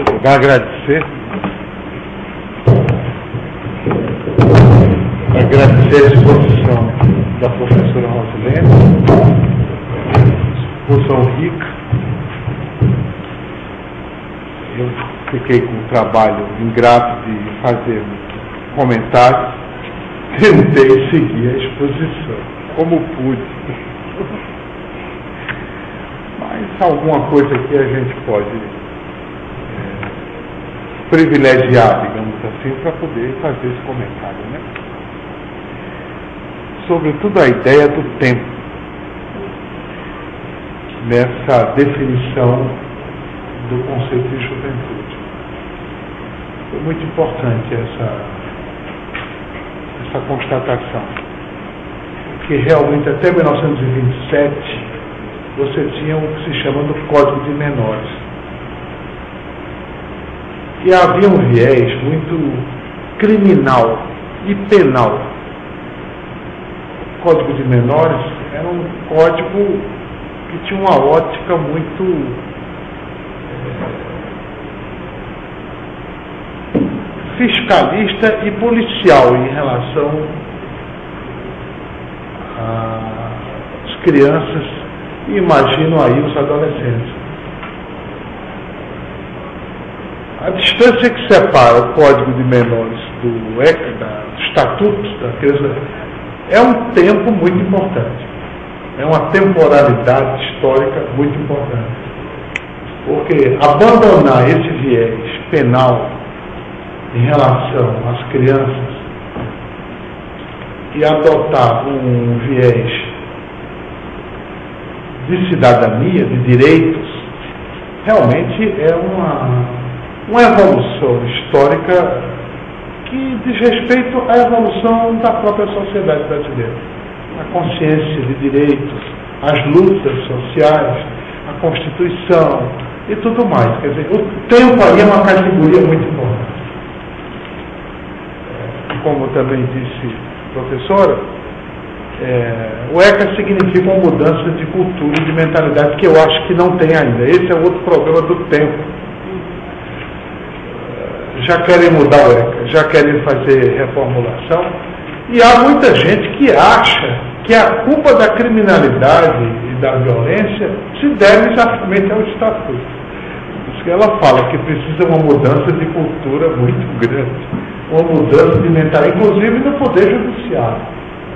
Agradecer a exposição da professora Rosilene, exposição rica. Eu fiquei com o trabalho ingrato de fazer comentários, tentei seguir a exposição, como pude. Mas alguma coisa que a gente pode privilegiar, digamos assim, para poder fazer esse comentário, né? Sobretudo a ideia do tempo, nessa definição do conceito de juventude. Foi muito importante essa constatação, que realmente até 1927 você tinha o que se chama do Código de Menores. E havia um viés muito criminal e penal. O Código de Menores era um código que tinha uma ótica muito fiscalista e policial em relação às crianças e imagino aí os adolescentes. A distância que separa o Código de Menores do Estatuto da Criança é um tempo muito importante. É uma temporalidade histórica muito importante. Porque abandonar esse viés penal em relação às crianças e adotar um viés de cidadania, de direitos, realmente é uma evolução histórica que diz respeito à evolução da própria sociedade brasileira. A consciência de direitos, as lutas sociais, a Constituição e tudo mais. Quer dizer, o tempo aí é uma categoria muito importante. Como também disse a professora, o ECA significa uma mudança de cultura e de mentalidade que eu acho que não tem ainda. Esse é outro problema do tempo. Já querem mudar o ECA, já querem fazer reformulação, e há muita gente que acha que a culpa da criminalidade e da violência se deve exatamente ao Estatuto. Por isso que ela fala que precisa uma mudança de cultura muito grande, uma mudança de mentalidade, inclusive no Poder Judiciário,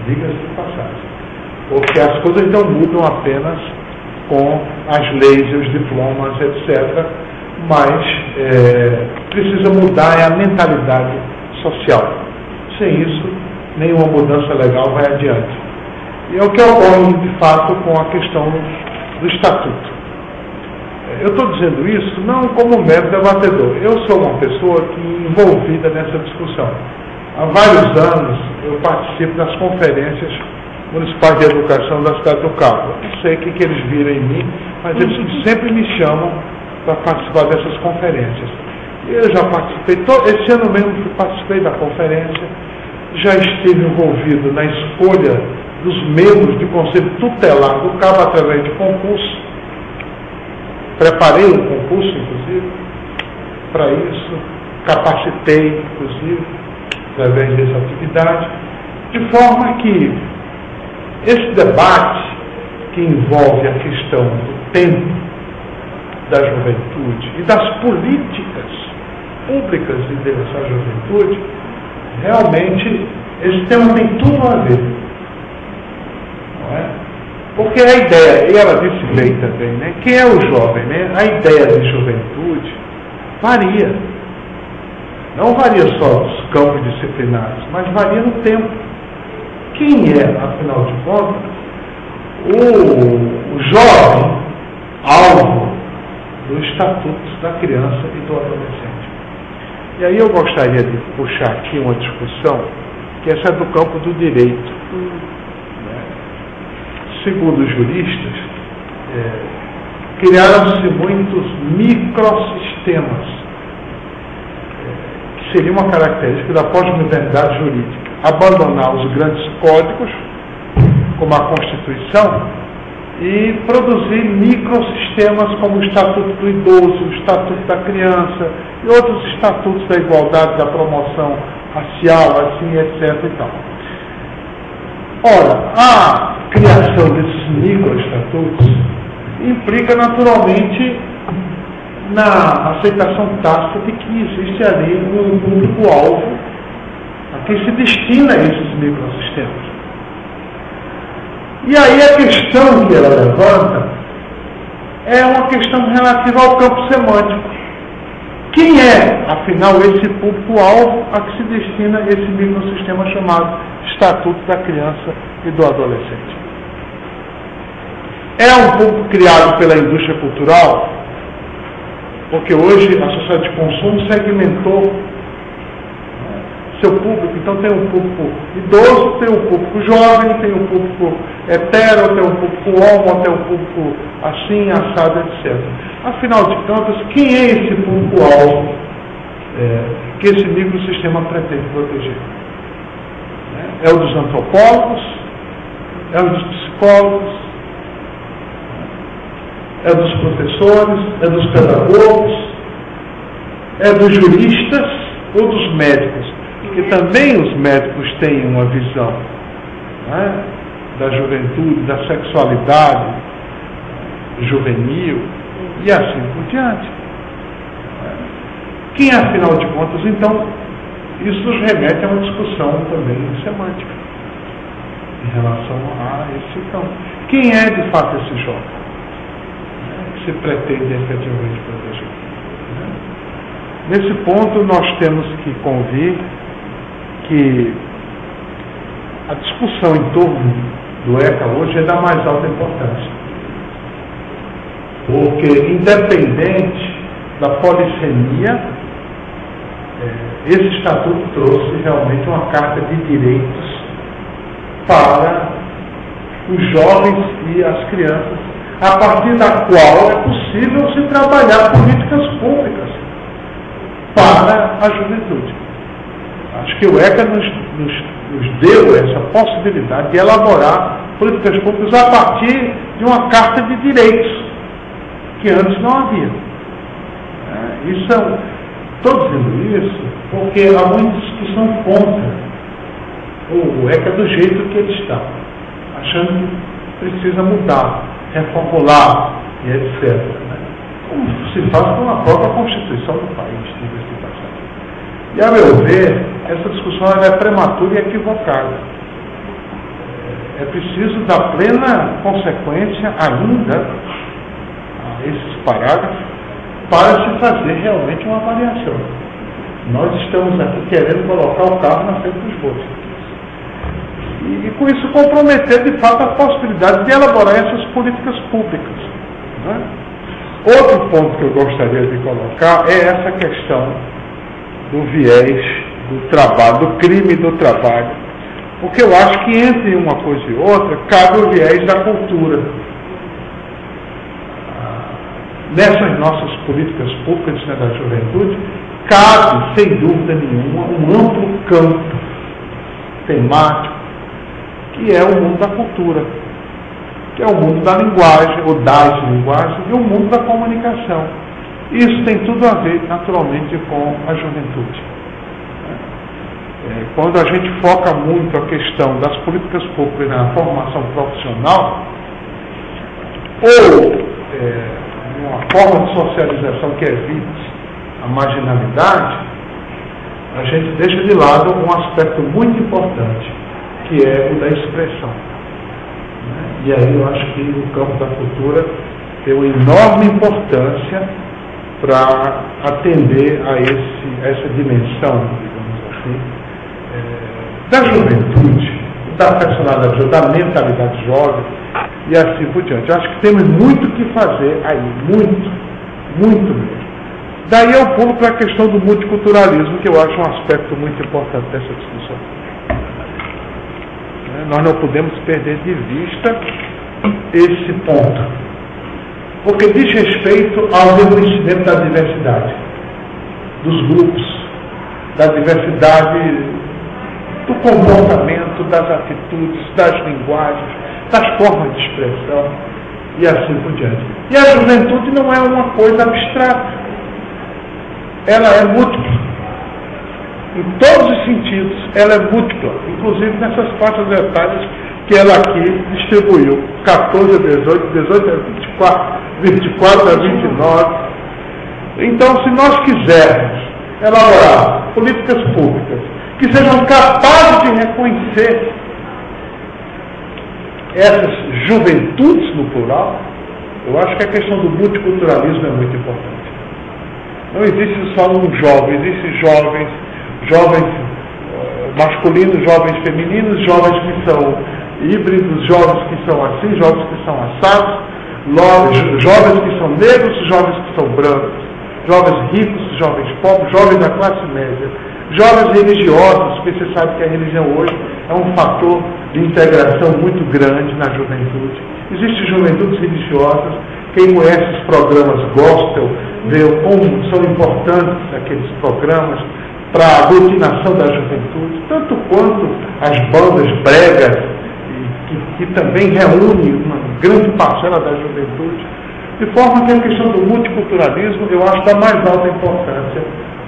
diga-se de passagem, porque as coisas não mudam apenas com as leis e os diplomas, etc., mas precisa mudar a mentalidade social. Sem isso, nenhuma mudança legal vai adiante. E é o que ocorre, de fato, com a questão do Estatuto. Eu estou dizendo isso não como mero debatedor. Eu sou uma pessoa envolvida nessa discussão. Há vários anos eu participo das conferências municipais de educação da cidade do Cabo. Não sei o que eles viram em mim, mas eles sempre me chamam para participar dessas conferências. Eu já participei, esse ano mesmo participei da conferência, já estive envolvido na escolha dos membros do Conselho Tutelar do Cabo através de concurso. Preparei um concurso, inclusive, para isso, capacitei, inclusive, através dessa atividade, de forma que esse debate que envolve a questão do tempo da juventude e das políticas públicas de direção à juventude, realmente esse tema tem tudo a ver. Não é? Porque a ideia, e ela disse bem também, né? Quem é o jovem, né? A ideia de juventude varia. Não varia só nos campos disciplinares, mas varia no tempo. Quem é, afinal de contas, o jovem alvo do Estatuto da Criança e do Adolescente? E aí eu gostaria de puxar aqui uma discussão, que essa é do campo do direito. Segundo os juristas, criaram-se muitos microsistemas, que seria uma característica da pós-modernidade jurídica. Abandonar os grandes códigos, como a Constituição, e produzir microsistemas como o Estatuto do Idoso, o Estatuto da Criança e outros estatutos da igualdade, da promoção racial, assim, etc. e tal. Ora, a criação desses microestatutos implica naturalmente na aceitação tácita de que existe ali um público-alvo a quem se destina esses microsistemas. E aí a questão que ela levanta é uma questão relativa ao campo semântico. Quem é, afinal, esse público-alvo a que se destina esse microsistema chamado Estatuto da Criança e do Adolescente? É um público criado pela indústria cultural, porque hoje a sociedade de consumo segmentou seu público. Então tem um público idoso, tem um público jovem, tem um público hetero, tem um público homo, tem um público assim, assado, etc. Afinal de contas, quem é esse público-alvo que esse microsistema pretende proteger? É o dos antropólogos? É o dos psicólogos? É dos professores? É dos pedagogos? É dos juristas ou dos médicos? Porque também os médicos têm uma visão, né, da juventude, da sexualidade juvenil e assim por diante. Quem, afinal de contas, então, isso nos remete a uma discussão também semântica em relação a esse campo. Quem é, de fato, esse jovem que se pretende efetivamente proteger? Nesse ponto, nós temos que convir que a discussão em torno do ECA hoje é da mais alta importância. Porque, independente da polissemia, esse estatuto trouxe realmente uma carta de direitos para os jovens e as crianças, a partir da qual é possível se trabalhar políticas públicas para a juventude. Acho que o ECA nos deu essa possibilidade de elaborar políticas públicas a partir de uma carta de direitos, que antes não havia. Estou dizendo isso porque há muita discussão contra o ECA do jeito que ele está, achando que precisa mudar, reformular e etc. Como se faz com a própria Constituição do país, diga-se de passagem. E, a meu ver, essa discussão é prematura e equivocada. É preciso dar plena consequência ainda a esses parágrafos para se fazer realmente uma avaliação. Nós estamos aqui querendo colocar o carro na frente dos bois. E com isso comprometer, de fato, a possibilidade de elaborar essas políticas públicas. Né? Outro ponto que eu gostaria de colocar é essa questão do viés do trabalho, do crime do trabalho. Porque eu acho que entre uma coisa e outra cabe o viés da cultura. Nessas nossas políticas públicas da juventude, cabe, sem dúvida nenhuma, um amplo campo temático, que é o mundo da cultura, que é o mundo da linguagem, ou das linguagens, e o mundo da comunicação. Isso tem tudo a ver, naturalmente, com a juventude. Quando a gente foca muito a questão das políticas públicas na formação profissional, ou uma forma de socialização que evite a marginalidade, a gente deixa de lado um aspecto muito importante, que é o da expressão. E aí eu acho que o campo da cultura tem uma enorme importância para atender a essa dimensão, digamos assim, da juventude, da personalidade, da mentalidade jovem e assim por diante. Eu acho que temos muito o que fazer aí, muito, muito mesmo. Daí eu pulo para a questão do multiculturalismo, que eu acho um aspecto muito importante dessa discussão. Nós não podemos perder de vista esse ponto, porque diz respeito ao reconhecimento da diversidade, dos grupos, da diversidade do comportamento, das atitudes, das linguagens, das formas de expressão. e assim por diante. E a juventude não é uma coisa abstrata. Ela é múltipla. Em todos os sentidos, ela é múltipla. Inclusive nessas faixas etárias que ela aqui distribuiu. 14 a 18, 18 a 24, 24 a 29. Então, se nós quisermos elaborar políticas públicas que sejam capazes de reconhecer essas juventudes no plural, eu acho que a questão do multiculturalismo é muito importante. Não existe só um jovem, existem jovens masculinos, jovens femininos, jovens que são híbridos, jovens que são assim, jovens que são assados, jovens que são negros, jovens que são brancos, jovens ricos, jovens pobres, jovens da classe média, jovens religiosos, porque você sabe que a religião hoje é um fator de integração muito grande na juventude. Existem juventudes religiosas, quem conhece os programas gospel, vê como são importantes aqueles programas para a aglutinação da juventude, tanto quanto as bandas bregas, que também reúnem uma grande parcela da juventude, de forma que a questão do multiculturalismo, eu acho da mais alta importância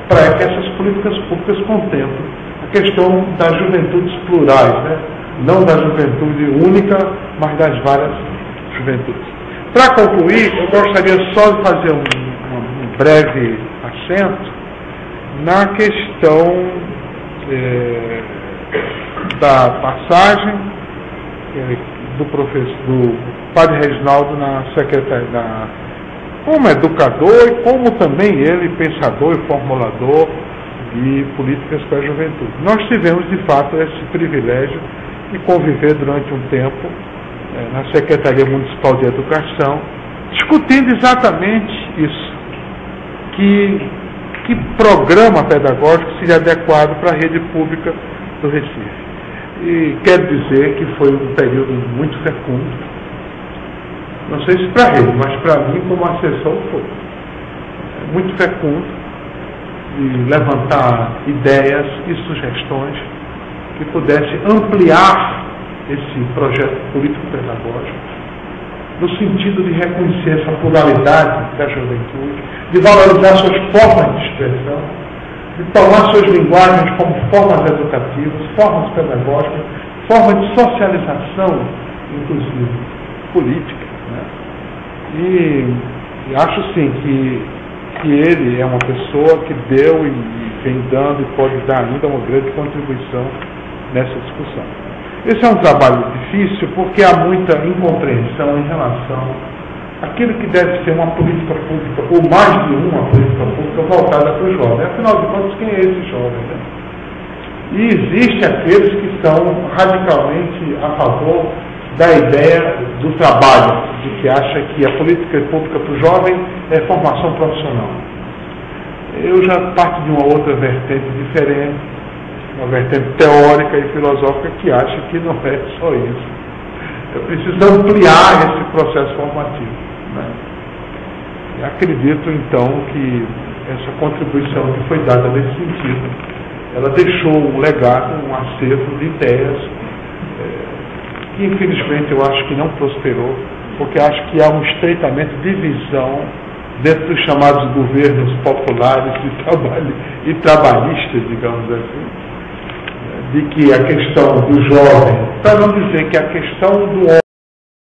para que essas políticas públicas contemplem a questão das juventudes plurais, né? Não da juventude única, mas das várias juventudes. Para concluir, eu gostaria só de fazer um breve acento na questão da passagem do padre Reginaldo na secretaria, como educador e como também ele pensador e formulador de políticas para a juventude. Nós tivemos, de fato, esse privilégio de conviver durante um tempo na Secretaria Municipal de Educação, discutindo exatamente isso, que programa pedagógico seria adequado para a rede pública do Recife. E quero dizer que foi um período muito fecundo, não sei se para ele, mas para mim como assessor foi muito fecundo, de levantar ideias e sugestões que pudesse ampliar esse projeto político-pedagógico no sentido de reconhecer essa pluralidade da juventude, de valorizar suas formas de expressão, de tomar suas linguagens como formas educativas, formas pedagógicas, formas de socialização, inclusive política. Né? E acho sim que ele é uma pessoa que deu e vem dando e pode dar ainda uma grande contribuição nessa discussão. Esse é um trabalho difícil porque há muita incompreensão em relação àquilo que deve ser uma política pública, ou mais de uma política pública voltada para o jovem. Afinal de contas, quem é esse jovem? Né? E existe aqueles que são radicalmente a favor da ideia do trabalho, de que acha que a política pública para o jovem é formação profissional. Eu já parto de uma outra vertente diferente, uma vertente teórica e filosófica que acha que não é só isso. Eu preciso ampliar esse processo formativo. Né? E acredito, então, que essa contribuição que foi dada nesse sentido, ela deixou um legado, um acervo de ideias que, infelizmente, eu acho que não prosperou, porque acho que há um estreitamento de visão dentro dos chamados governos populares e trabalhistas, digamos assim, de que a questão do jovem, para não dizer que a questão do homem,